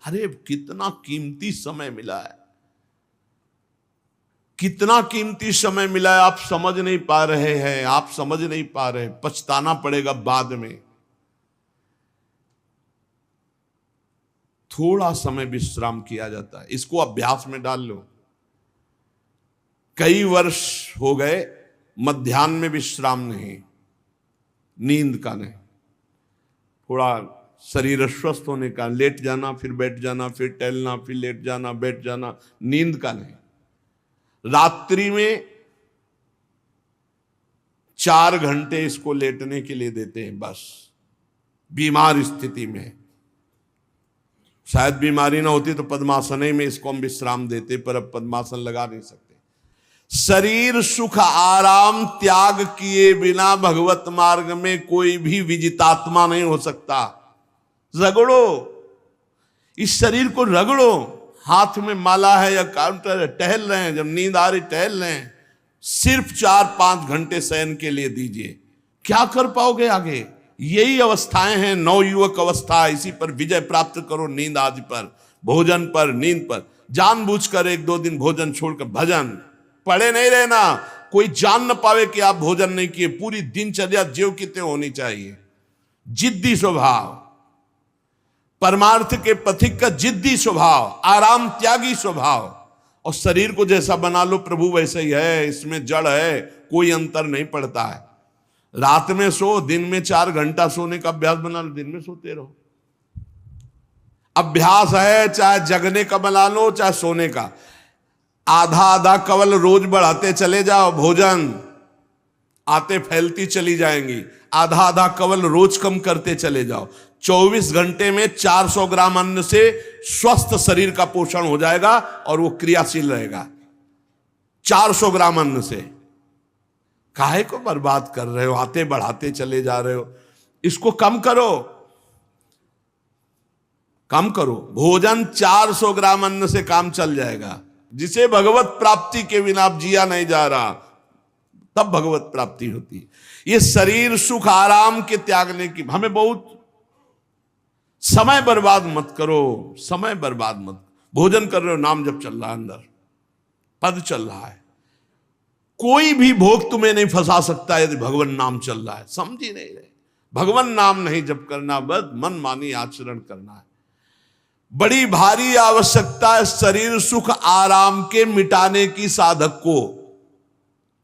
अरे कितना कीमती समय मिला है, कितना कीमती समय मिला है, आप समझ नहीं पा रहे हैं, आप समझ नहीं पा रहे, पछताना पड़ेगा बाद में। थोड़ा समय विश्राम किया जाता है, इसको अभ्यास में डाल लो। कई वर्ष हो गए मध्याह्न में विश्राम नहीं, नींद का नहीं, थोड़ा शरीर स्वस्थ होने का, लेट जाना फिर बैठ जाना, फिर टहलना, फिर लेट जाना बैठ जाना, नींद का नहीं। रात्रि में 4 घंटे इसको लेटने के लिए देते हैं बस, बीमार स्थिति में। शायद बीमारी ना होती तो पद्मासन में इसको हम विश्राम देते, पर अब पद्मासन लगा नहीं सकते। शरीर सुख आराम त्याग किए बिना भगवत मार्ग में कोई भी विजितात्मा नहीं हो सकता। रगड़ो, इस शरीर को रगड़ो, हाथ में माला है या काउंटर है, टहल रहे हैं, जब नींद आ रही टहल रहे हैं, सिर्फ 4-5 घंटे शयन के लिए दीजिए। क्या कर पाओगे आगे? यही अवस्थाएं हैं, नवयुवक अवस्था। इसी पर विजय प्राप्त करो, नींद आदि पर, भोजन पर, नींद पर। जानबूझकर 1-2 दिन भोजन छोड़कर भजन पड़े नहीं रहना, कोई जान न पावे कि आप भोजन नहीं किए। पूरी दिनचर्या ज्यों की त्यों होनी चाहिए। जिद्दी स्वभाव, परमार्थ के पथिक का जिद्दी स्वभाव, आराम त्यागी स्वभाव। और शरीर को जैसा बना लो प्रभु वैसे ही है, इसमें जड़ है, कोई अंतर नहीं पड़ता है। रात में सो, दिन में 4 घंटा सोने का अभ्यास बना लो, दिन में सोते रहो। अभ्यास है, चाहे जगने का बना लो चाहे सोने का। आधा आधा कवल रोज बढ़ाते चले जाओ, भोजन आते फैलती चली जाएंगी। आधा आधा कवल रोज कम करते चले जाओ। 24 घंटे में 400 ग्राम अन्न से स्वस्थ शरीर का पोषण हो जाएगा और वो क्रियाशील रहेगा। 400 ग्राम अन्न से काहे को बर्बाद कर रहे हो? आते बढ़ाते चले जा रहे हो। इसको कम करो, कम करो। भोजन 400 ग्राम अन्न से काम चल जाएगा। जिसे भगवत प्राप्ति के बिना आप जिया नहीं जा रहा, तब भगवत प्राप्ति होती है। ये शरीर सुख आराम के त्यागने की, हमें बहुत समय बर्बाद मत करो, समय बर्बाद मत। भोजन कर रहे हो, नाम जब चल रहा है, अंदर पद चल रहा है, कोई भी भोग तुम्हें नहीं फंसा सकता यदि भगवान नाम चल रहा है। समझ ही नहीं रहे, भगवान नाम नहीं जप करना, बस मन मानी आचरण करना है। बड़ी भारी आवश्यकता है शरीर सुख आराम के मिटाने की साधक को।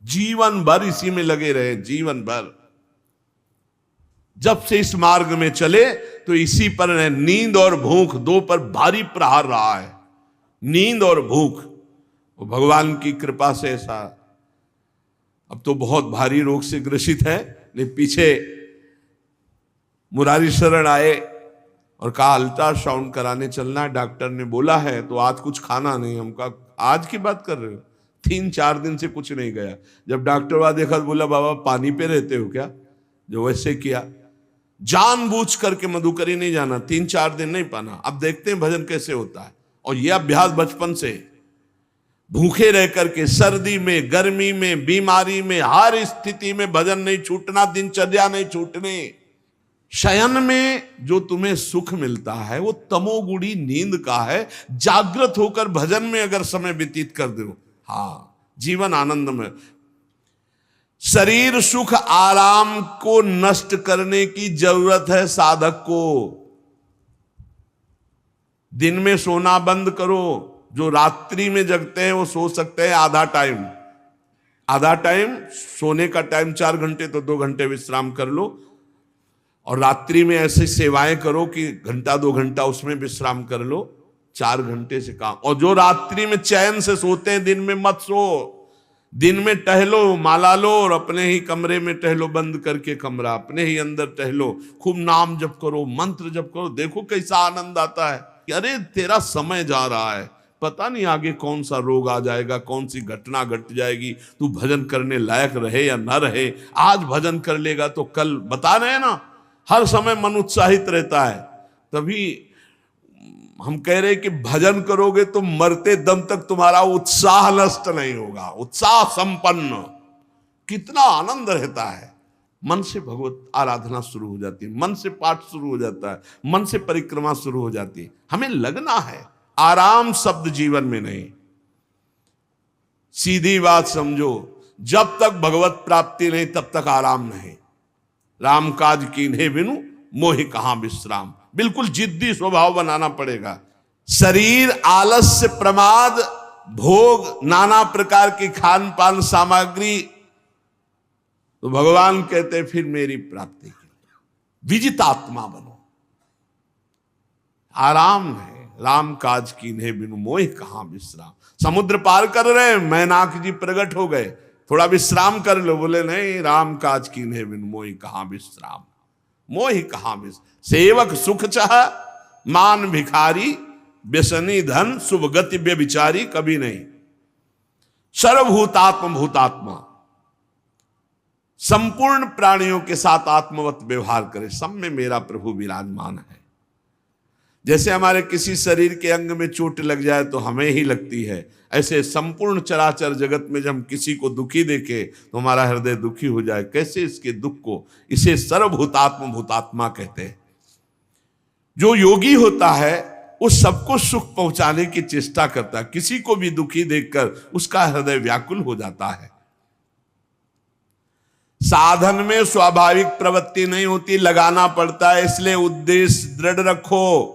जीवन भर इसी में लगे रहे, जीवन भर। जब से इस मार्ग में चले तो इसी पर है। नींद और भूख दो पर भारी प्रहार रहा है, नींद और भूख। वो भगवान की कृपा से ऐसा, अब तो बहुत भारी रोग से ग्रसित है, लेकिन पीछे मुरारी शरण आए और कहा अल्ट्रासाउंड कराने चलना है, डॉक्टर ने बोला है, तो आज कुछ खाना नहीं। हम कहा आज की बात कर रहे हो? 3-4 दिन से कुछ नहीं गया। जब डॉक्टर वहां देखा तो बोला बाबा पानी पे रहते हो क्या? जो वैसे किया, जानबूझ करके मधुकरी नहीं जाना, 3-4 दिन नहीं पाना। अब देखते हैं भजन कैसे होता है। और यह अभ्यास बचपन से, भूखे रह करके, सर्दी में, गर्मी में, बीमारी में, हर स्थिति में भजन नहीं छूटना, दिनचर्या नहीं छूटने। शयन में जो तुम्हें सुख मिलता है वो तमोगुणी नींद का है। जागृत होकर भजन में अगर समय व्यतीत कर दो, हाँ, जीवन आनंद में। शरीर सुख आराम को नष्ट करने की जरूरत है साधक को। दिन में सोना बंद करो। जो रात्रि में जगते हैं वो सो सकते हैं आधा टाइम, आधा टाइम सोने का टाइम 4 घंटे, तो 2 घंटे विश्राम कर लो। और रात्रि में ऐसी सेवाएं करो कि 1-2 घंटा उसमें विश्राम कर लो, 4 घंटे से काम। और जो रात्रि में चैन से सोते हैं, दिन में मत सो। दिन में टहलो, माला लो और अपने ही कमरे में टहलो, बंद करके कमरा, अपने ही अंदर टहलो, खूब नाम जप करो, मंत्र जप करो। देखो कैसा आनंद आता है कि अरे तेरा समय जा रहा है, पता नहीं आगे कौन सा रोग आ जाएगा, कौन सी घटना घट जाएगी, तू भजन करने लायक रहे या ना रहे। आज भजन कर लेगा तो कल, बता रहे हैं ना, हर समय मन उत्साहित रहता है। तभी हम कह रहे कि भजन करोगे तो मरते दम तक तुम्हारा उत्साह नष्ट नहीं होगा, उत्साह संपन्न। कितना आनंद रहता है, मन से भगवत आराधना शुरू हो जाती है, मन से पाठ शुरू हो जाता है, मन से परिक्रमा शुरू हो जाती है। हमें लगना है, आराम शब्द जीवन में नहीं। सीधी बात समझो, जब तक भगवत प्राप्ति नहीं तब तक आराम नहीं। राम काज कीन्हे बिनु मोहि कहां विश्राम। बिल्कुल जिद्दी स्वभाव बनाना पड़ेगा। शरीर, आलस्य, प्रमाद, भोग, नाना प्रकार की खान पान सामग्री, तो भगवान कहते फिर मेरी प्राप्ति के लिए विजितात्मा बनो। आराम है, राम काज कीन्हे बिनु मोहि कहां विश्राम। समुद्र पार कर रहे हैं, मैनाक जी प्रकट हो गए, थोड़ा विश्राम कर लो। बोले नहीं, राम काज कीन्हे बिनु मोहि कहां विश्राम। मोहि कहां विश्राम। सेवक सुख चाह मान भिखारी, व्यसनी धन शुभ गति व्यभिचारी, कभी नहीं। सर्वभूतात्म भूतात्मा, संपूर्ण प्राणियों के साथ आत्मवत व्यवहार करे, सब में मेरा प्रभु विराजमान है। जैसे हमारे किसी शरीर के अंग में चोट लग जाए तो हमें ही लगती है, ऐसे संपूर्ण चराचर जगत में जब हम किसी को दुखी देखे तो हमारा हृदय दुखी हो जाए। कैसे इसके दुख को, इसे सर्वभूतात्म भूतात्मा कहते हैं। जो योगी होता है वो सबको सुख पहुंचाने की चेष्टा करता है, किसी को भी दुखी देखकर उसका हृदय व्याकुल हो जाता है। साधन में स्वाभाविक प्रवृत्ति नहीं होती, लगाना पड़ता है, इसलिए उद्देश्य दृढ़ रखो।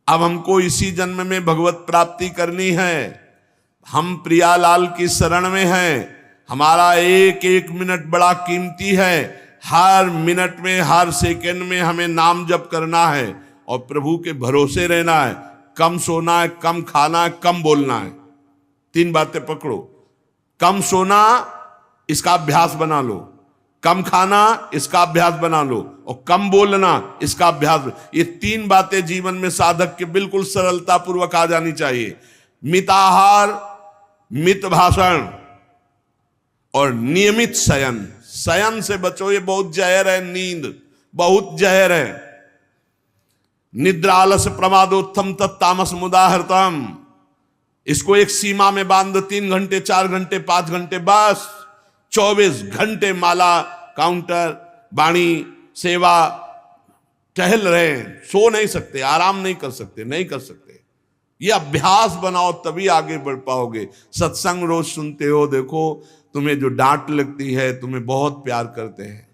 अब हमको इसी जन्म में भगवत प्राप्ति करनी है। हम प्रियालाल की शरण में हैं। हमारा एक एक मिनट बड़ा कीमती है। हर मिनट में, हर सेकंड में हमें नाम जप करना है और प्रभु के भरोसे रहना है। कम सोना है, कम खाना है, कम बोलना है। 3 बातें पकड़ो। कम सोना, इसका अभ्यास बना लो। कम खाना, इसका अभ्यास बना लो। और कम बोलना, इसका अभ्यास। ये 3 बातें जीवन में साधक के बिल्कुल सरलता पूर्वक आ जानी चाहिए। मिताहार, मित भाषण और नियमित शयन। शयन से बचो, ये बहुत जहर है। नींद बहुत जहर है। निद्रा आलस प्रमादोत्थम तत्तामस मुदाहृतम। इसको एक सीमा में बांध दो। 3 घंटे, 4 घंटे, 5 घंटे, बस 24 घंटे माला, काउंटर, वाणी, सेवा, टहल रहे हैं। सो नहीं सकते, आराम नहीं कर सकते, नहीं कर सकते। ये अभ्यास बनाओ तभी आगे बढ़ पाओगे। सत्संग रोज सुनते हो, देखो तुम्हें जो डांट लगती है, तुम्हें बहुत प्यार करते हैं।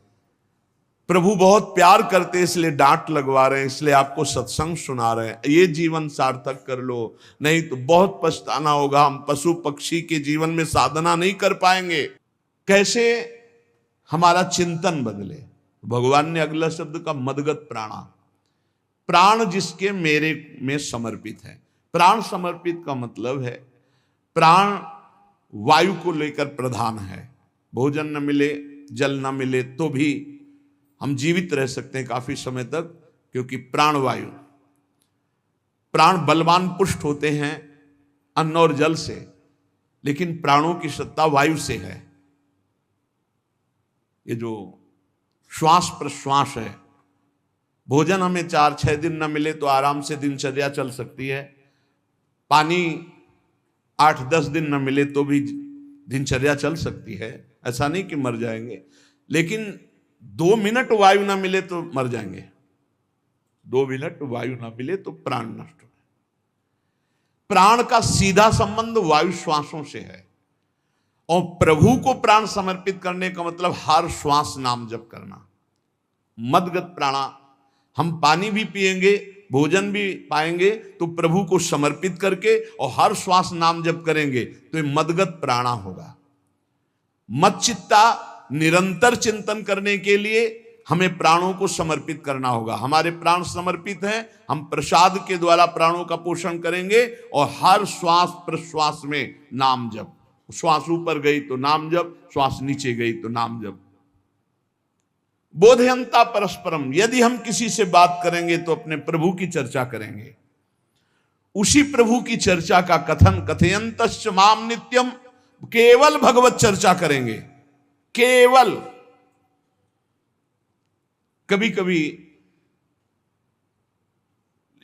प्रभु बहुत प्यार करते हैं, इसलिए डांट लगवा रहे हैं, इसलिए आपको सत्संग सुना रहे हैं। ये जीवन सार्थक कर लो, नहीं तो बहुत पछताना होगा। हम पशु पक्षी के जीवन में साधना नहीं कर पाएंगे। कैसे हमारा चिंतन बदले। भगवान ने अगला शब्द का मदगत प्राणा। प्राण जिसके मेरे में समर्पित है। प्राण समर्पित का मतलब है प्राण वायु को लेकर प्रधान है। भोजन न मिले, जल न मिले तो भी हम जीवित रह सकते हैं काफी समय तक, क्योंकि प्राण वायु। प्राण बलवान पुष्ट होते हैं अन्न और जल से, लेकिन प्राणों की सत्ता वायु से है। ये जो श्वास प्रश्वास है, भोजन हमें 4-6 दिन न मिले तो आराम से दिनचर्या चल सकती है। पानी 8-10 दिन न मिले तो भी दिनचर्या चल सकती है। ऐसा नहीं कि मर जाएंगे, लेकिन 2 मिनट वायु ना मिले तो मर जाएंगे। 2 मिनट वायु ना मिले तो प्राण नष्ट हो। प्राण का सीधा संबंध वायु श्वासों से है। और प्रभु को प्राण समर्पित करने का मतलब हर श्वास नाम जप करना। मदगत प्राणा। हम पानी भी पिएंगे, भोजन भी पाएंगे तो प्रभु को समर्पित करके और हर श्वास नाम जप करेंगे तो ये मदगत प्राणा होगा। मत चित्ता, निरंतर चिंतन करने के लिए हमें प्राणों को समर्पित करना होगा। हमारे प्राण समर्पित हैं, हम प्रसाद के द्वारा प्राणों का पोषण करेंगे और हर श्वास प्रश्वास में नाम जप। श्वास ऊपर गई तो नाम जप, श्वास नीचे गई तो नाम जप। बोधयंता परस्परम। यदि हम किसी से बात करेंगे तो अपने प्रभु की चर्चा करेंगे। उसी प्रभु की चर्चा का कथन, कथयंतश्च माम नित्यम, केवल भगवत चर्चा करेंगे। केवल। कभी कभी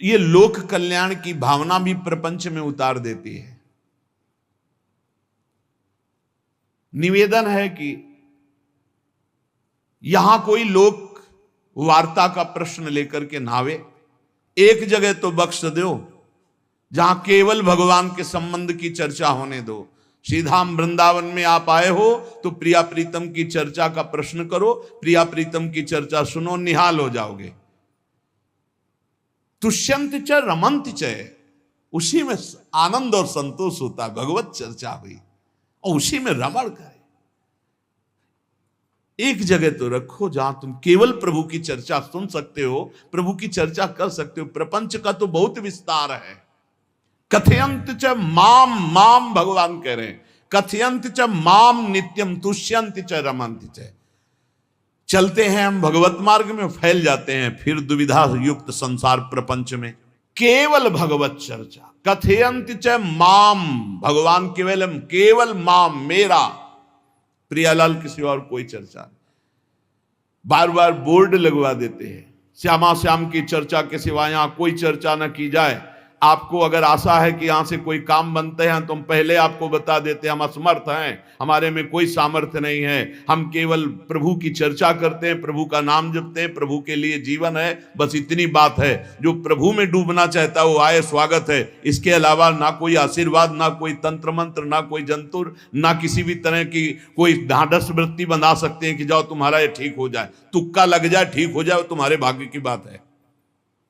ये लोक कल्याण की भावना भी प्रपंच में उतार देती है। निवेदन है कि यहां कोई लोक वार्ता का प्रश्न लेकर के नावे, एक जगह तो बख्श दो जहां केवल भगवान के संबंध की चर्चा होने दो। श्रीधाम वृंदावन में आप आए हो तो प्रिया प्रीतम की चर्चा का प्रश्न करो, प्रिया प्रीतम की चर्चा सुनो, निहाल हो जाओगे। तुष्यंत च रमंत च, उसी में आनंद और संतोष होता है। भगवत चर्चा हुई और उसी में रमण करे। एक जगह तो रखो जहां तुम केवल प्रभु की चर्चा सुन सकते हो, प्रभु की चर्चा कर सकते हो। प्रपंच का तो बहुत विस्तार है। कथयंत च माम, माम भगवान कह रहे हैं, कथयंत च माम नित्यम तुष्यंत च रमंत च। चलते हैं हम भगवत मार्ग में, फैल जाते हैं फिर दुविधा युक्त संसार प्रपंच में। केवल भगवत चर्चा, कथयंत च माम, भगवान केवलम, केवल माम, मेरा, प्रियालाल की सिवा और कोई चर्चा नहीं। बार बार बोर्ड लगवा देते हैं, श्यामा श्याम की चर्चा के सिवा यहां कोई चर्चा न की जाए। आपको अगर आशा है कि यहां से कोई काम बनते हैं तो हम पहले आपको बता देते हैं हम असमर्थ हैं, हमारे में कोई सामर्थ्य नहीं है। हम केवल प्रभु की चर्चा करते हैं, प्रभु का नाम जपते हैं, प्रभु के लिए जीवन है, बस इतनी बात है। जो प्रभु में डूबना चाहता है वो आए, स्वागत है। इसके अलावा ना कोई आशीर्वाद, ना कोई तंत्र मंत्र, ना कोई जंतुर, ना किसी भी तरह की कोई ढांढस वृत्ति बना सकते हैं कि जाओ तुम्हारा ये ठीक हो जाए, तुक्का लग जाए, ठीक हो जाए, तुम्हारे भाग्य की बात है।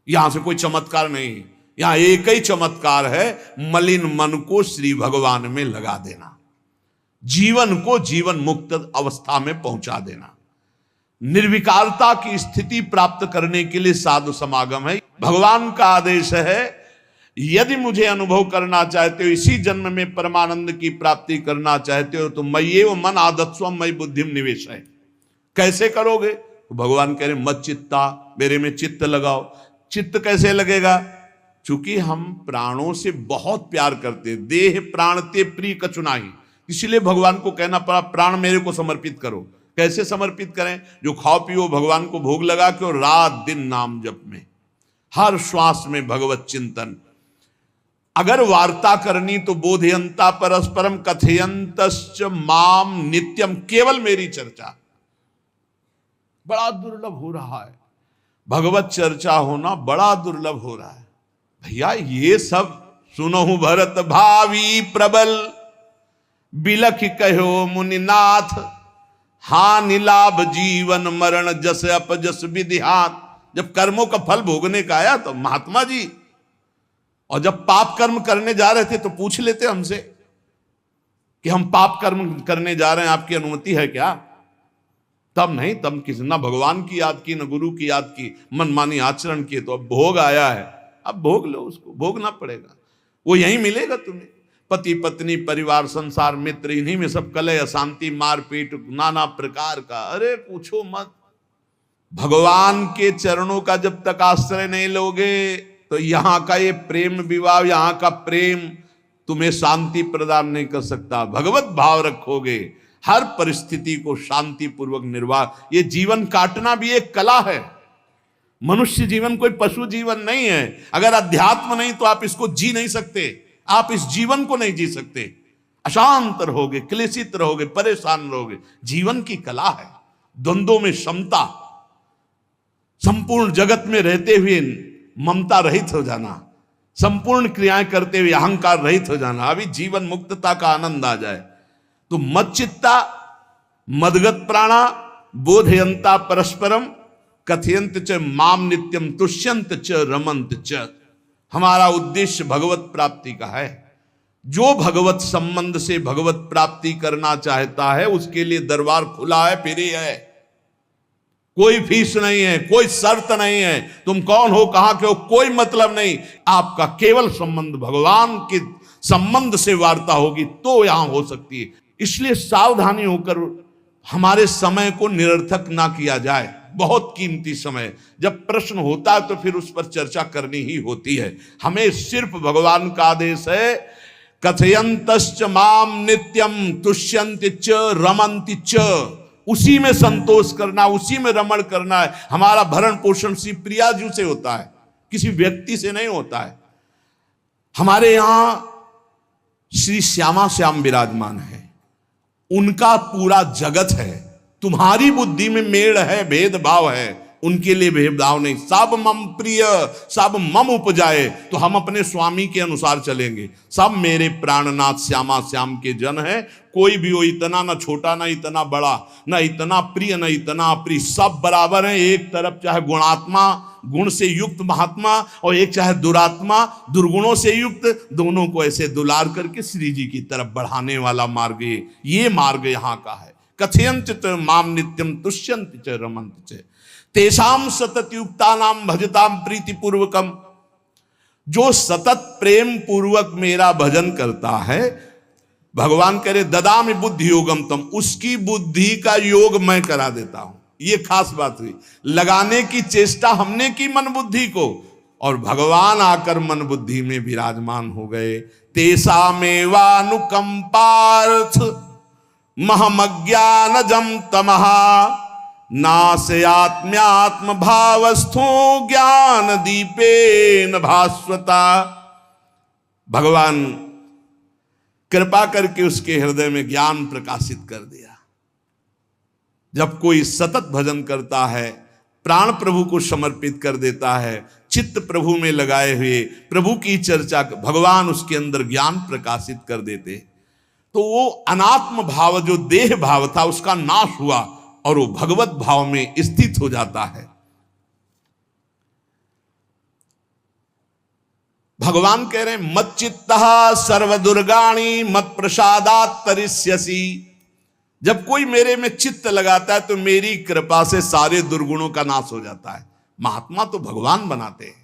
यहां से कोई चमत्कार नहीं, यहां एक ही चमत्कार है, मलिन मन को श्री भगवान में लगा देना, जीवन को जीवन मुक्त अवस्था में पहुंचा देना। निर्विकारता की स्थिति प्राप्त करने के लिए साधु समागम है। भगवान का आदेश है, यदि मुझे अनुभव करना चाहते हो, इसी जन्म में परमानंद की प्राप्ति करना चाहते हो तो मय्येव मन आदत्स्व मयि बुद्धिम निवेश है। कैसे करोगे? तो भगवान कह रहे मत चित्ता, मेरे में चित्त लगाओ। चित्त कैसे लगेगा? चूंकि हम प्राणों से बहुत प्यार करते, देह प्राण ते प्रिय कचुनाही, इसलिए भगवान को कहना पड़ा प्राण मेरे को समर्पित करो। कैसे समर्पित करें? जो खाओ पियो भगवान को भोग लगा के, और रात दिन नाम जप में, हर श्वास में भगवत चिंतन। अगर वार्ता करनी तो बोधयंता परस्परम कथयंतश्च माम नित्यम, केवल मेरी चर्चा। बड़ा दुर्लभ हो रहा है, भगवत चर्चा होना बड़ा दुर्लभ हो रहा है। भैया ये सब सुनहु भरत भावी प्रबल, बिलख कहो मुनिनाथ, हानि लाभ जीवन मरण जस अपजस विधिहात। जब कर्मों का फल भोगने का आया तो महात्मा जी, और जब पाप कर्म करने जा रहे थे तो पूछ लेते हमसे कि हम पाप कर्म करने जा रहे हैं, आपकी अनुमति है क्या? तब नहीं, तब किसी ना भगवान की याद की, न गुरु की याद की, मनमानी आचरण किए। तो अब भोग आया है, अब भोग लो, उसको भोगना पड़ेगा, वो यहीं मिलेगा तुम्हें। पति पत्नी परिवार संसार मित्र, इन्हीं में सब कलह अशांति मारपीट नाना प्रकार का। अरे पूछो मत, भगवान के चरणों का जब तक आश्रय नहीं लोगे तो यहां का ये प्रेम विवाह, यहां का प्रेम तुम्हें शांति प्रदान नहीं कर सकता। भगवत भाव रखोगे, हर परिस्थिति को शांति पूर्वक निर्वाह। ये जीवन काटना भी एक कला है। मनुष्य जीवन कोई पशु जीवन नहीं है। अगर अध्यात्म नहीं तो आप इसको जी नहीं सकते, आप इस जीवन को नहीं जी सकते। अशांत रहोगे, क्लेशित रहोगे, परेशान रहोगे। जीवन की कला है द्वंद्वों में समता, संपूर्ण जगत में रहते हुए ममता रहित हो जाना, संपूर्ण क्रियाएं करते हुए अहंकार रहित हो जाना। अभी जीवन मुक्तता का आनंद आ जाए तो मच्चित्ता मदगत प्राणा बोधयंता परस्परम कथयंत च माम नित्यम तुष्यंत च रमंत च। हमारा उद्देश्य भगवत प्राप्ति का है। जो भगवत संबंध से भगवत प्राप्ति करना चाहता है उसके लिए दरबार खुला है, फ्री है, कोई फीस नहीं है, कोई शर्त नहीं है। तुम कौन हो, कहां के हो, कोई मतलब नहीं। आपका केवल संबंध भगवान के संबंध से वार्ता होगी तो यहां हो सकती है। इसलिए सावधानी होकर हमारे समय को निरर्थक ना किया जाए। बहुत कीमती समय, जब प्रश्न होता है तो फिर उस पर चर्चा करनी ही होती है। हमें सिर्फ भगवान का आदेश है, कथयंतश्च माम नित्यम तुष्यंत च रमंति च। उसी में संतोष करना, उसी में रमण करना है। हमारा भरण पोषण श्री प्रिया जी से होता है, किसी व्यक्ति से नहीं होता है। हमारे यहां श्री श्यामा श्याम विराजमान है, उनका पूरा जगत है। तुम्हारी बुद्धि में मेड़ है, भेदभाव है, उनके लिए भेदभाव नहीं। सब मम प्रिय, सब मम उपजाए, तो हम अपने स्वामी के अनुसार चलेंगे। सब मेरे प्राणनाथ श्यामा श्याम के जन है, कोई भी हो, इतना ना छोटा ना इतना बड़ा, ना इतना प्रिय ना इतना अप्रिय, सब बराबर है। एक तरफ चाहे गुणात्मा, गुण से युक्त महात्मा, और एक चाहे दुरात्मा, दुर्गुणों से युक्त, दोनों को ऐसे दुलार करके श्री जी की तरफ बढ़ाने वाला मार्ग ये मार्ग यहाँ का है। कथयंत च माम नित्यम तुष्यंत च रमंत च तेषाम सतत युक्ता नाम भजताम प्रीति पूर्वकम। जो सतत प्रेम पूर्वक मेरा भजन करता है, भगवान करे ददामि बुद्धि योगम तम, उसकी बुद्धि का योग मैं करा देता हूं। ये खास बात हुई, लगाने की चेष्टा हमने की मन बुद्धि को, और भगवान आकर मन बुद्धि में विराजमान हो गए। तेषामेवानुकंपार्थ महमज्ञानजं तमहा नास्यात्म्यात्म भावस्थो ज्ञान दीपेन भास्वता। भगवान कृपा करके उसके हृदय में ज्ञान प्रकाशित कर दिया। जब कोई सतत भजन करता है, प्राण प्रभु को समर्पित कर देता है, चित्त प्रभु में लगाए हुए प्रभु की चर्चा, भगवान उसके अंदर ज्ञान प्रकाशित कर देते, तो वो अनात्म भाव जो देह भाव था उसका नाश हुआ और वो भगवत भाव में स्थित हो जाता है। भगवान कह रहे हैं मत चित्तः सर्वदुर्गाणि मत प्रसादात् तरिष्यसि। जब कोई मेरे में चित्त लगाता है तो मेरी कृपा से सारे दुर्गुणों का नाश हो जाता है। महात्मा तो भगवान बनाते हैं।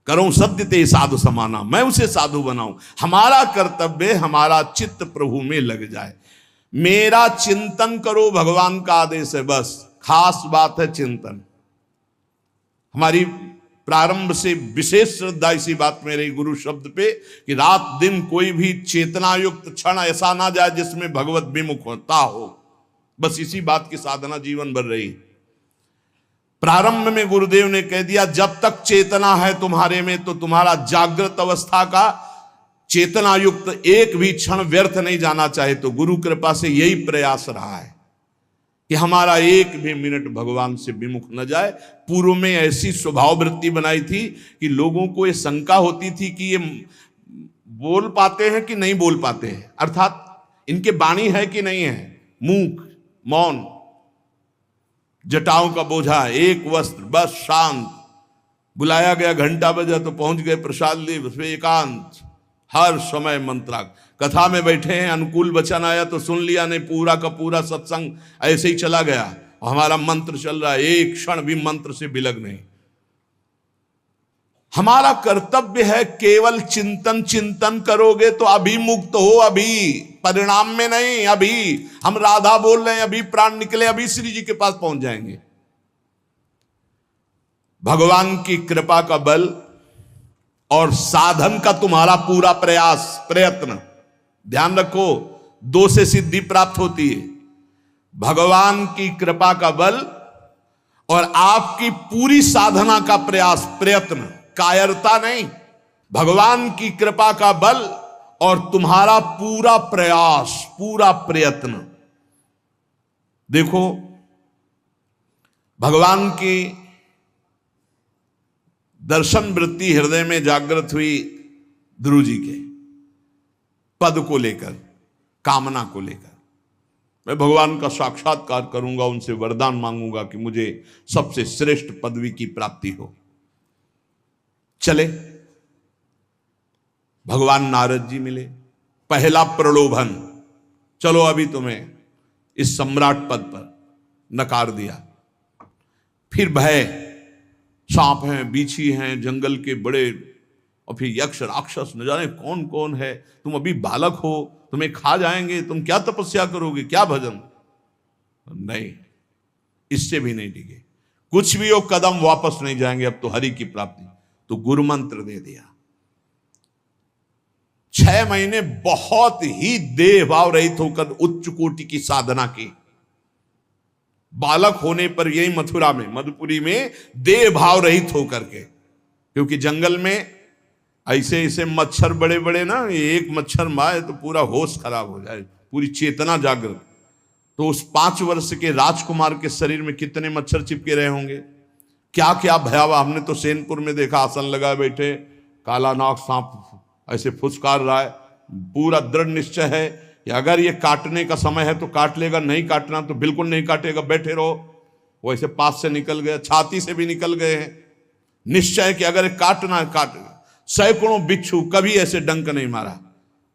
करो सत्य ते साधु समाना, मैं उसे साधु बनाऊं। हमारा कर्तव्य, हमारा चित्त प्रभु में लग जाए। मेरा चिंतन करो, भगवान का आदेश है, बस खास बात है चिंतन। हमारी प्रारंभ से विशेष श्रद्धा इसी बात में रही गुरु शब्द पे कि रात दिन कोई भी चेतना युक्त क्षण ऐसा ना जाए जिसमें भगवत विमुख होता हो। बस इसी बात की साधना जीवन भर रही। प्रारंभ में गुरुदेव ने कह दिया जब तक चेतना है तुम्हारे में तो तुम्हारा जागृत अवस्था का चेतना युक्त एक भी क्षण व्यर्थ नहीं जाना चाहे। तो गुरु कृपा से यही प्रयास रहा है कि हमारा एक भी मिनट भगवान से विमुख न जाए। पूर्व में ऐसी स्वभाव वृत्ति बनाई थी कि लोगों को ये शंका होती थी कि ये बोल पाते हैं कि नहीं बोल पाते हैं, अर्थात इनके वाणी है कि नहीं है, मूक मौन, जटाओं का बोझा, एक वस्त्र, बस शांत। बुलाया गया, घंटा बजा तो पहुंच गए, प्रसाद लिए, उसमें एकांत, हर समय मंत्रा। कथा में बैठे हैं, अनुकूल वचन आया तो सुन लिया, नहीं पूरा का पूरा सत्संग ऐसे ही चला गया। हमारा मंत्र चल रहा है, एक क्षण भी मंत्र से बिलग नहीं। हमारा कर्तव्य है केवल चिंतन। चिंतन करोगे तो अभी मुक्त हो, अभी परिणाम में नहीं। अभी हम राधा बोल रहे हैं, अभी प्राण निकले, अभी श्री जी के पास पहुंच जाएंगे। भगवान की कृपा का बल और साधन का तुम्हारा पूरा प्रयास प्रयत्न, ध्यान रखो, दो से सिद्धि प्राप्त होती है। भगवान की कृपा का बल और आपकी पूरी साधना का प्रयास प्रयत्न, कायरता नहीं। भगवान की कृपा का बल और तुम्हारा पूरा प्रयास, पूरा प्रयत्न। देखो भगवान की दर्शन वृत्ति हृदय में जागृत हुई ध्रुव जी के पद को लेकर, कामना को लेकर। मैं भगवान का साक्षात्कार करूंगा, उनसे वरदान मांगूंगा कि मुझे सबसे श्रेष्ठ पदवी की प्राप्ति हो। चले, भगवान नारद जी मिले। पहला प्रलोभन, चलो अभी तुम्हें इस सम्राट पद पर नकार दिया। फिर भय, सांप हैं, बीछी हैं, जंगल के बड़े, और फिर यक्ष राक्षस, न जाने कौन कौन है। तुम अभी बालक हो, तुम्हें खा जाएंगे, तुम क्या तपस्या करोगे, क्या भजन। नहीं, इससे भी नहीं टिके। कुछ भी हो, कदम वापस नहीं जाएंगे, अब तो हरि की प्राप्ति। तो गुरु मंत्र दे दिया। 6 महीने बहुत ही देह भाव रहित होकर उच्च कोटि की साधना की। बालक होने पर यही मथुरा में, मधुपुरी में देह भाव रहित होकर के, क्योंकि जंगल में ऐसे ऐसे मच्छर बड़े बड़े ना, एक मच्छर मारे तो पूरा होश खराब हो जाए, पूरी चेतना जागृत। तो उस 5 वर्ष के राजकुमार के शरीर में कितने मच्छर चिपके रहे होंगे, क्या क्या भयावह। हमने तो सैनपुर में देखा, आसन लगाए बैठे, काला नाग सांप ऐसे फुसकार रहा है। पूरा दृढ़ निश्चय है कि अगर ये काटने का समय है तो काट लेगा, नहीं काटना तो बिल्कुल नहीं काटेगा, बैठे रहो। वो ऐसे पास से निकल गए, छाती से भी निकल गए हैं। निश्चय कि अगर काटना है काटेगा। सैकड़ों बिच्छू, कभी ऐसे डंक नहीं मारा।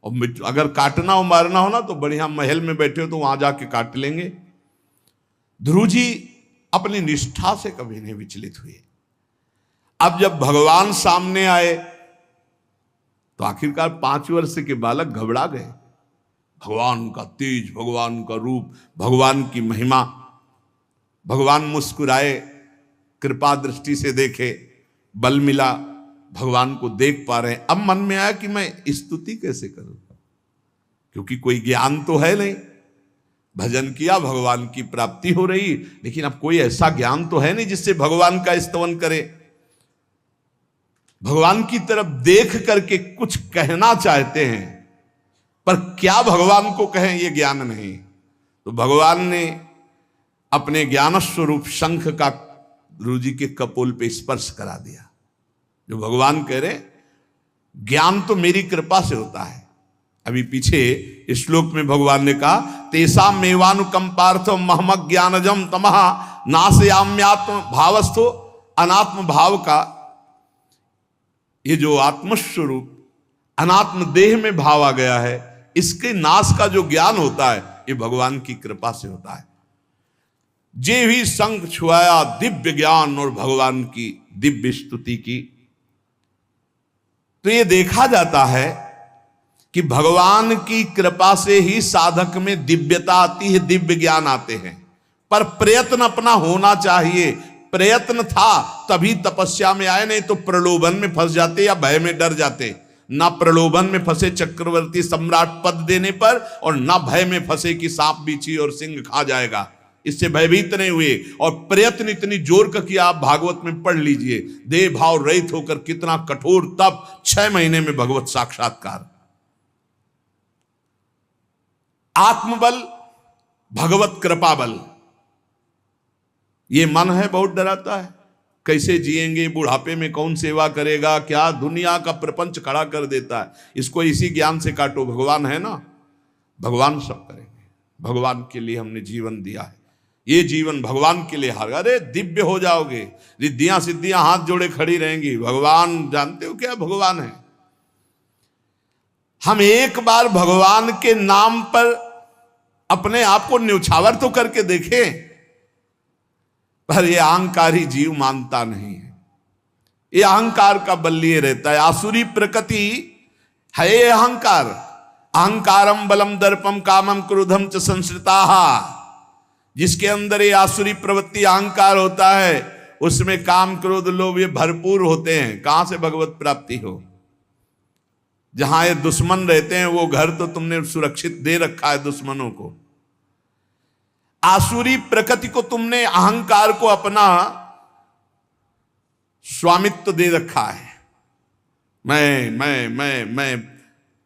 और अगर काटना हो मारना हो ना तो बढ़िया महल में बैठे हो तो वहां जाके काट लेंगे। ध्रुव जी अपनी निष्ठा से कभी नहीं विचलित हुए। अब जब भगवान सामने आए तो आखिरकार 5 वर्ष के बालक घबरा गए। भगवान का तेज, भगवान का रूप, भगवान की महिमा। भगवान मुस्कुराए, कृपा दृष्टि से देखे, बल मिला, भगवान को देख पा रहे हैं। अब मन में आया कि मैं स्तुति कैसे करूं, क्योंकि कोई ज्ञान तो है नहीं। भजन किया, भगवान की प्राप्ति हो रही, लेकिन अब कोई ऐसा ज्ञान तो है नहीं जिससे भगवान का स्तवन करे। भगवान की तरफ देख करके कुछ कहना चाहते हैं, पर क्या भगवान को कहें ये ज्ञान नहीं। तो भगवान ने अपने ज्ञान स्वरूप शंख का ध्रुव जी के कपोल पे स्पर्श करा दिया। जो भगवान कह रहे, ज्ञान तो मेरी कृपा से होता है। अभी पीछे इस श्लोक में भगवान ने कहा, तेसा मेवानुकंपार्थ महमक ज्ञानजम तमः नाशयाम्यात्म भावस्थो। अनात्म भाव का ये जो आत्मस्वरूप अनात्म देह में भाव आ गया है, इसके नाश का जो ज्ञान होता है ये भगवान की कृपा से होता है। जे भी संग छुआया दिव्य ज्ञान और भगवान की दिव्य स्तुति की। तो ये देखा जाता है कि भगवान की कृपा से ही साधक में दिव्यता आती है, दिव्य ज्ञान आते हैं। पर प्रयत्न अपना होना चाहिए। प्रयत्न था तभी तपस्या में आए, नहीं तो प्रलोभन में फंस जाते या भय में डर जाते। ना प्रलोभन में फंसे चक्रवर्ती सम्राट पद देने पर, और ना भय में फंसे कि सांप बिच्छी और सिंह खा जाएगा, इससे भयभीत नहीं हुए। और प्रयत्न इतनी जोर का किया, आप भागवत में पढ़ लीजिए, देह भाव रहित होकर कितना कठोर तप, 6 महीने में भगवत साक्षात्कार। आत्मबल, भगवत कृपा बल। ये मन है बहुत डराता है, कैसे जिएंगे, बुढ़ापे में कौन सेवा करेगा, क्या दुनिया का प्रपंच खड़ा कर देता है। इसको इसी ज्ञान से काटो, भगवान है ना, भगवान सब करेंगे। भगवान के लिए हमने जीवन दिया है, ये जीवन भगवान के लिए हार। अरे दिव्य हो जाओगे, रिद्धियां सिद्धियां हाथ जोड़े खड़ी रहेंगी। भगवान जानते हो क्या भगवान है। हम एक बार भगवान के नाम पर अपने आप को न्यौछावर तो करके देखें, पर यह अहंकारी जीव मानता नहीं है। ये अहंकार का बल लिए रहता है। आसुरी प्रकृति है ये अहंकार। अहंकारम बलम दर्पम कामम क्रोधम च संश्रिताः। जिसके अंदर ये आसुरी प्रवृत्ति अहंकार होता है, उसमें काम क्रोध लोभ ये भरपूर होते हैं। कहां से भगवत प्राप्ति हो। जहां ये दुश्मन रहते हैं वो घर तो तुमने सुरक्षित दे रखा है दुश्मनों को। आसुरी प्रकृति को तुमने, अहंकार को अपना स्वामित्व दे रखा है। मैं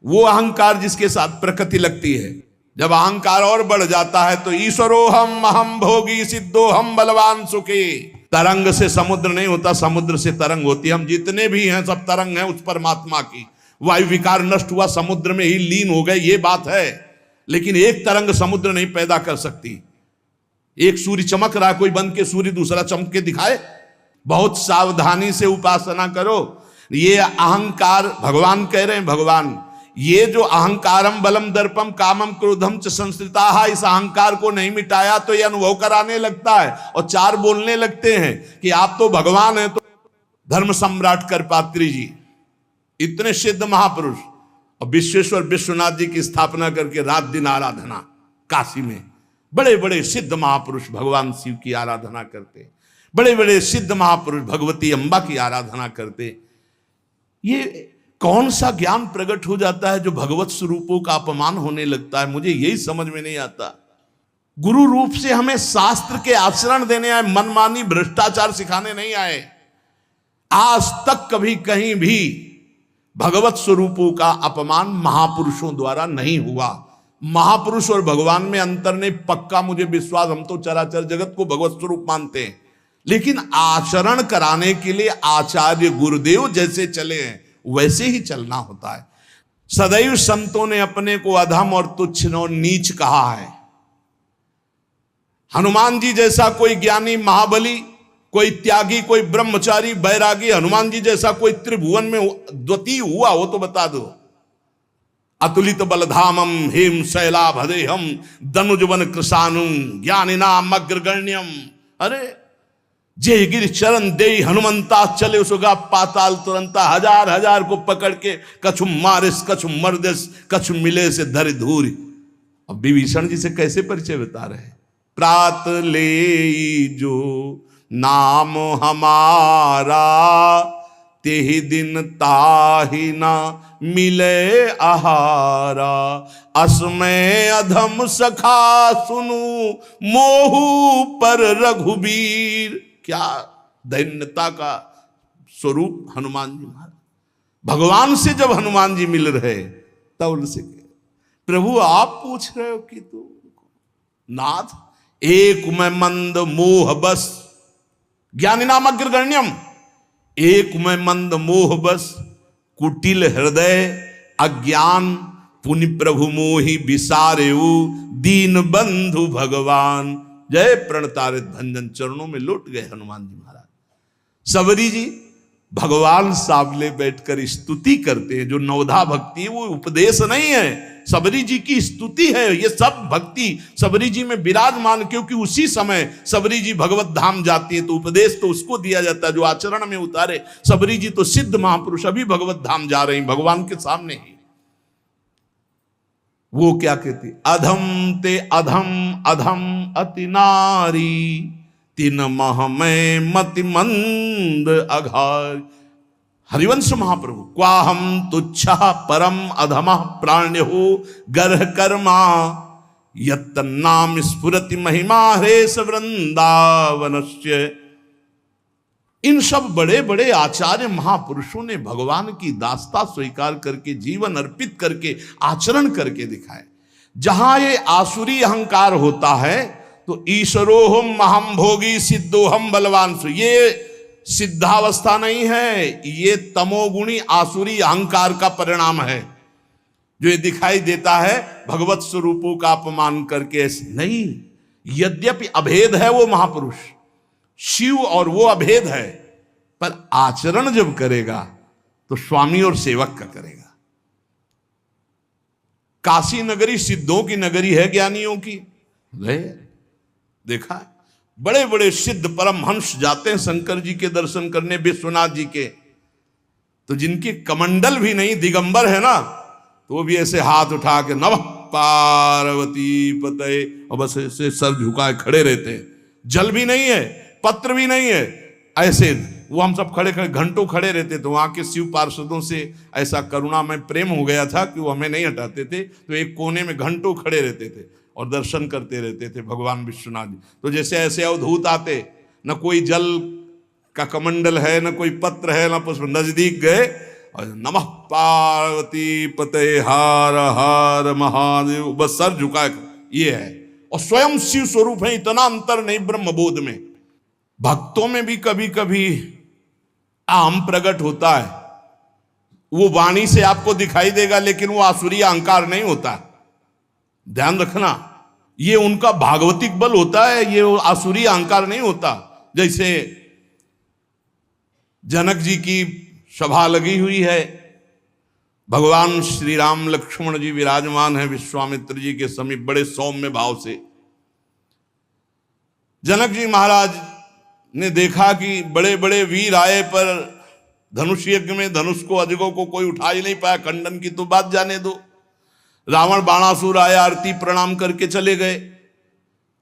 वो अहंकार जिसके साथ प्रकृति लगती है। जब अहंकार और बढ़ जाता है तो ईश्वरोहम अहम भोगी सिद्धोहम बलवान सुखी। तरंग से समुद्र नहीं होता, समुद्र से तरंग होती है। हम जितने भी हैं सब तरंग हैं उस परमात्मा की। वायु विकार नष्ट हुआ, समुद्र में ही लीन हो गए, ये बात है। लेकिन एक तरंग समुद्र नहीं पैदा कर सकती। एक सूर्य चमक रहा, कोई बंद के सूर्य दूसरा चमक के दिखाए। बहुत सावधानी से उपासना करो। ये अहंकार, भगवान कह रहे हैं, भगवान ये जो अहंकारम बलम दर्पम कामम क्रोधम च संश्रिताः, इस अहंकार को नहीं मिटाया तो ये अनुभव कराने लगता है और 4 बोलने लगते हैं कि आप तो भगवान हैं। तो धर्म सम्राट करपात्री जी, इतने सिद्ध महापुरुष, और विश्वेश्वर विश्वनाथ जी की स्थापना करके रात दिन आराधना काशी में। बड़े बड़े सिद्ध महापुरुष भगवान शिव की आराधना करते, बड़े बड़े सिद्ध महापुरुष भगवती अम्बा की आराधना करते। ये कौन सा ज्ञान प्रकट हो जाता है जो भगवत स्वरूपों का अपमान होने लगता है। मुझे यही समझ में नहीं आता। गुरु रूप से हमें शास्त्र के आचरण देने आए, मनमानी भ्रष्टाचार सिखाने नहीं आए। आज तक कभी कहीं भी भगवत स्वरूपों का अपमान महापुरुषों द्वारा नहीं हुआ। महापुरुष और भगवान में अंतर नहीं, पक्का मुझे विश्वास, हम तो चराचर जगत को भगवत स्वरूप मानते हैं, लेकिन आचरण कराने के लिए आचार्य गुरुदेव जैसे चले हैं वैसे ही चलना होता है। सदैव संतों ने अपने को अधम और तुच्छ और नीच कहा है। हनुमान जी जैसा कोई ज्ञानी, महाबली, कोई त्यागी, कोई ब्रह्मचारी, बैरागी, हनुमान जी जैसा कोई त्रिभुवन में द्वितीय हुआ हो तो बता दो। अतुलित बलधामम हेम शैलाभदेहम दनुजवन कृशानुम ज्ञानिनाम अग्रगण्यम। अरे जय गिर चरण दे हनुमंता चले उसगा पाताल तुरंता, हजार हजार को पकड़ के कछु मारिस कछु मर्दिस कछु मिले से धर धूरी। अब विभीषण जी से कैसे परिचय बता रहे हैं। प्रात ले जो नाम हमारा तेहि दिन ताहि ना मिले आहारा। असमय अधम सखा सुनु मोहु पर रघुबीर। क्या दैन्यता का स्वरूप हनुमान जी महाराज। भगवान से जब हनुमान जी मिल रहे तब उनसे प्रभु आप पूछ रहे हो कि तू नाथ एक मैं मंद मोह बस ज्ञानी नाम अग्रगण्यम। एक मैं मंद मोह बस कुटिल हृदय अज्ञान पुनि प्रभु मोहि विसारेऊ दीन बंधु भगवान। जय प्रणतारित भंजन चरणों में लौट गए हनुमान जी महाराज। सबरी जी भगवान सामने बैठकर स्तुति करते हैं। जो नवधा भक्ति है वो उपदेश नहीं है, सबरी जी की स्तुति है। ये सब भक्ति सबरी जी में विराजमान, क्योंकि उसी समय सबरी जी भगवत धाम जाती है तो उपदेश तो उसको दिया जाता है जो आचरण में उतारे। सबरी जी तो सिद्ध महापुरुष अभी भगवत धाम जा रहे हैं भगवान के सामने ही। वो क्या कहती, अधम ते अधम अधम अति नारी तीन मह में मति मंद अघार। हरिवंश महाप्रभु क्वाहम तुच्छ परम अधम प्राण्य हो गर्ह कर्मा यत्तन्नाम स्फुरति महिमा हरेश वृंदावनस्य। इन सब बड़े बड़े आचार्य महापुरुषों ने भगवान की दास्ता स्वीकार करके जीवन अर्पित करके आचरण करके दिखाए। जहां ये आसुरी अहंकार होता है तो ईश्वरोहम महम भोगी सिद्धोहम बलवान सु, ये सिद्धावस्था नहीं है, ये तमोगुणी आसुरी अहंकार का परिणाम है जो ये दिखाई देता है भगवत स्वरूपों का अपमान करके। नहीं, यद्यपि अभेद है वो महापुरुष शिव और वो अभेद है, पर आचरण जब करेगा तो स्वामी और सेवक का करेगा। काशी नगरी सिद्धों की नगरी है, ज्ञानियों की गए देखा, बड़े बड़े सिद्ध परमहंस जाते हैं शंकर जी के दर्शन करने, विश्वनाथ जी के, तो जिनके कमंडल भी नहीं दिगंबर है ना, तो वो भी ऐसे हाथ उठा के नमः पार्वती पते और बस ऐसे सर झुकाए खड़े रहते हैं। जल भी नहीं है, पत्र भी नहीं है, ऐसे वो हम सब खड़े खड़े घंटों खड़े रहते। तो वहां के शिव पार्षदों से ऐसा करुणा में प्रेम हो गया था कि वो हमें नहीं हटाते थे, तो एक कोने में घंटों खड़े रहते थे और दर्शन करते रहते थे भगवान विश्वनाथ जी। तो जैसे ऐसे अवधूत आते, न कोई जल का कमंडल है, न कोई पत्र है, न पुष्प, नजदीक गए और नमः पार्वती पते हार हार महादेव, बस सर झुकाए, ये है। और स्वयं शिव स्वरूप है, इतना अंतर नहीं ब्रह्मबोध में। भक्तों में भी कभी कभी आम प्रकट होता है, वो वाणी से आपको दिखाई देगा, लेकिन वो आसुरी अहंकार नहीं होता। ध्यान रखना, ये उनका भागवतिक बल होता है, ये आसुरी अहंकार नहीं होता। जैसे जनक जी की सभा लगी हुई है, भगवान श्री राम लक्ष्मण जी विराजमान है विश्वामित्र जी के समीप बड़े सौम्य भाव से। जनक जी महाराज ने देखा कि बड़े बड़े वीर आए पर धनुष यज्ञ में धनुष को अजगों को कोई उठा ही नहीं पाया, खंडन की तो बात जाने दो। रावण बाणासुर आया, आरती प्रणाम करके चले गए,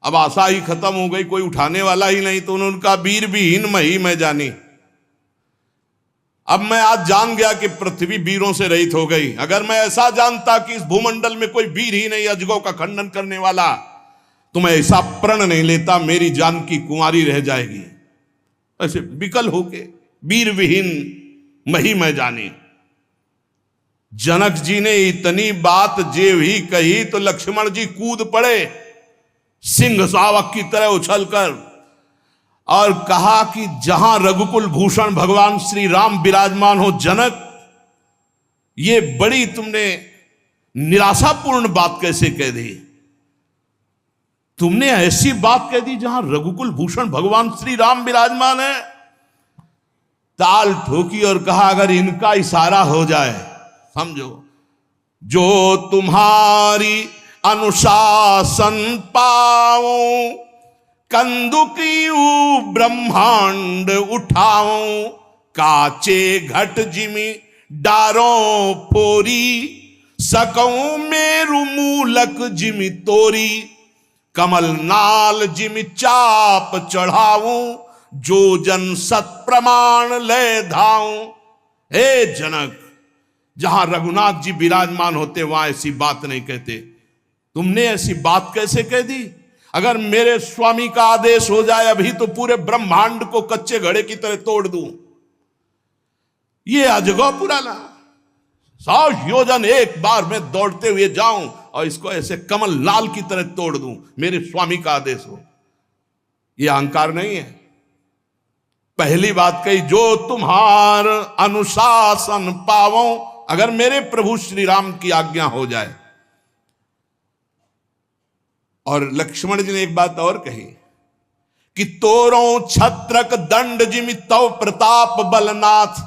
अब आशा ही खत्म हो गई, कोई उठाने वाला ही नहीं। तो उन्होंने कहा वीर विहीन मही मैं जानी। अब मैं आज जान गया कि पृथ्वी वीरों से रहित हो गई। अगर मैं ऐसा जानता कि इस भूमंडल में कोई वीर ही नहीं अजगों का खंडन करने वाला, तो मैं ऐसा प्रण नहीं लेता, मेरी जान की कुंवारी रह जाएगी। ऐसे विकल होके वीर विहीन मही मैं जानी। जनक जी ने इतनी बात जे भी कही तो लक्ष्मण जी कूद पड़े सिंह शावक की तरह उछलकर और कहा कि जहां रघुकुल भूषण भगवान श्री राम विराजमान हो जनक, ये बड़ी तुमने निराशापूर्ण बात कैसे कह दी? तुमने ऐसी बात कह दी जहां रघुकुल भूषण भगवान श्री राम विराजमान है। ताल ठोकी और कहा अगर इनका इशारा हो जाए, समझो, जो तुम्हारी अनुशासन पाओ, कंदुकियू ब्रह्मांड उठाओ, काचे घट जिमी डारों फोरी, सकऊं मेरु मूलक जिमी तोरी, कमल नाल जिमी चाप चढ़ाऊं, जो जन सत प्रमाण ले धाऊं। हे जनक, जहां रघुनाथ जी विराजमान होते वहां ऐसी बात नहीं कहते, तुमने ऐसी बात कैसे कह दी? अगर मेरे स्वामी का आदेश हो जाए अभी तो पूरे ब्रह्मांड को कच्चे घड़े की तरह तोड़ दूं। ये अजगौ पुराना 100 योजन एक बार में दौड़ते हुए जाऊं और इसको ऐसे कमल लाल की तरह तोड़ दूं, मेरे स्वामी का आदेश हो। यह अहंकार नहीं है। पहली बात कही, जो तुम्हार अनुशासन पावो, अगर मेरे प्रभु श्री राम की आज्ञा हो जाए। और लक्ष्मण जी ने एक बात और कही कि तोरों छत्रक दंड जिमि तव प्रताप बलनाथ,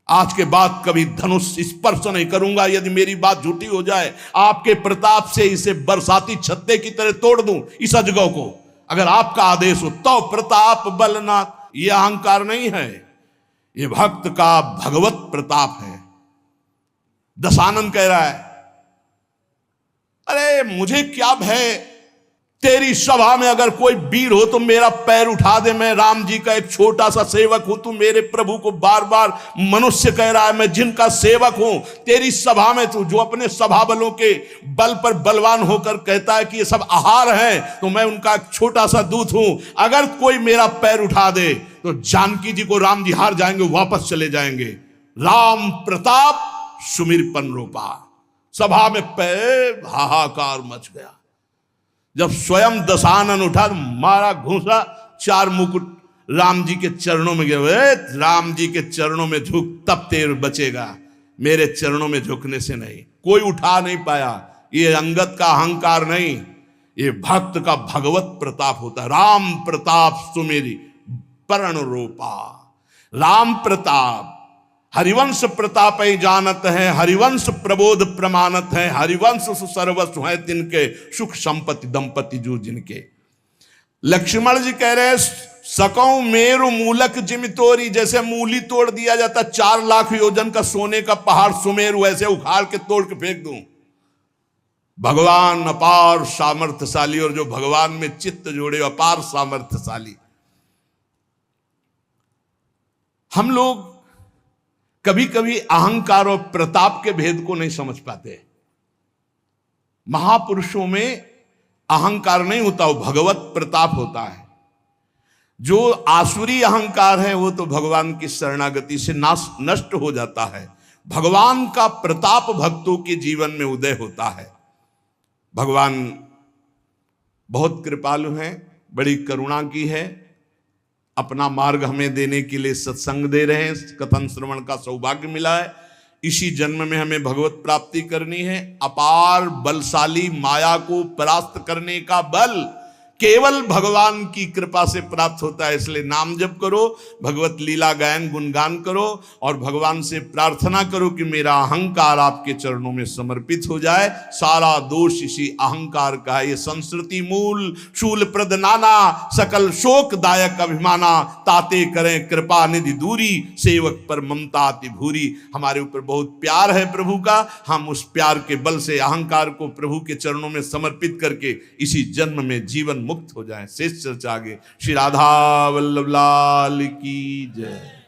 आज के बाद कभी धनुष स्पर्श नहीं करूंगा यदि मेरी बात झूठी हो जाए। आपके प्रताप से इसे बरसाती छत्ते की तरह तोड़ दूं इस अजगौ को, अगर आपका आदेश हो। तो प्रताप बलनाथ, यह अहंकार नहीं है, यह भक्त का भगवत प्रताप है। दशानन कह रहा है, अरे मुझे क्या भय, तेरी सभा में अगर कोई वीर हो तो मेरा पैर उठा दे, मैं राम जी का एक छोटा सा सेवक हूं। तू मेरे प्रभु को बार बार मनुष्य कह रहा है, मैं जिनका सेवक हूं। तेरी सभा में तू जो अपने सभा बलों के बल पर बलवान होकर कहता है कि ये सब आहार है, तो मैं उनका एक छोटा सा दूत हूं। अगर कोई मेरा पैर उठा दे तो जानकी जी को राम जी हार जाएंगे, वापस चले जाएंगे। राम प्रताप सुमिरपन रूपा। सभा में पैर हाहाकार मच गया। जब स्वयं दशानन उठा तो मारा घूसा, 4 मुकुट राम जी के चरणों में गए। राम जी के चरणों में झुक, तब तेर बचेगा, मेरे चरणों में झुकने से नहीं। कोई उठा नहीं पाया। ये अंगत का अहंकार नहीं, ये भक्त का भगवत प्रताप होता है। राम प्रताप सुमेरी परण रूपा। राम प्रताप हरिवंश प्रताप जानत है, हरिवंश प्रबोध प्रमाणत है, हरिवंश सर्वस्व है तिनके, सुख संपत्ति दंपति जो जिनके। लक्ष्मण जी कह रहे, सकऊं मेरु मूलक जिमि तोरी, जैसे मूली तोड़ दिया जाता 4 लाख योजन का सोने का पहाड़ सुमेरु, वैसे उखाड़ के तोड़ के फेंक दूं। भगवान अपार सामर्थ्यशाली, और जो भगवान में चित्त जोड़े अपार सामर्थ्यशाली। हम लोग कभी कभी अहंकार और प्रताप के भेद को नहीं समझ पाते। महापुरुषों में अहंकार नहीं होता, वो भगवत प्रताप होता है। जो आसुरी अहंकार है वो तो भगवान की शरणागति से नष्ट हो जाता है। भगवान का प्रताप भक्तों के जीवन में उदय होता है। भगवान बहुत कृपालु हैं, बड़ी करुणा की है, अपना मार्ग हमें देने के लिए सत्संग दे रहे हैं। कथन श्रवण का सौभाग्य मिला है। इसी जन्म में हमें भगवत प्राप्ति करनी है। अपार बलशाली माया को परास्त करने का बल केवल भगवान की कृपा से प्राप्त होता है। इसलिए नाम जप करो, भगवत लीला गायन गुणगान करो और भगवान से प्रार्थना करो कि मेरा अहंकार आपके चरणों में समर्पित हो जाए। सारा दोष इसी अहंकार का है। ये संस्कृति मूल शूल प्रद नाना, सकल शोकदायक अभिमाना, ताते करें कृपा निधि दूरी, सेवक पर ममता अति भूरी। हमारे ऊपर बहुत प्यार है प्रभु का, हम उस प्यार के बल से अहंकार को प्रभु के चरणों में समर्पित करके इसी जन्म में जीवन मुक्त हो जाए। शेष चर्चा आगे। श्री राधा वल्लभ लाल की जय।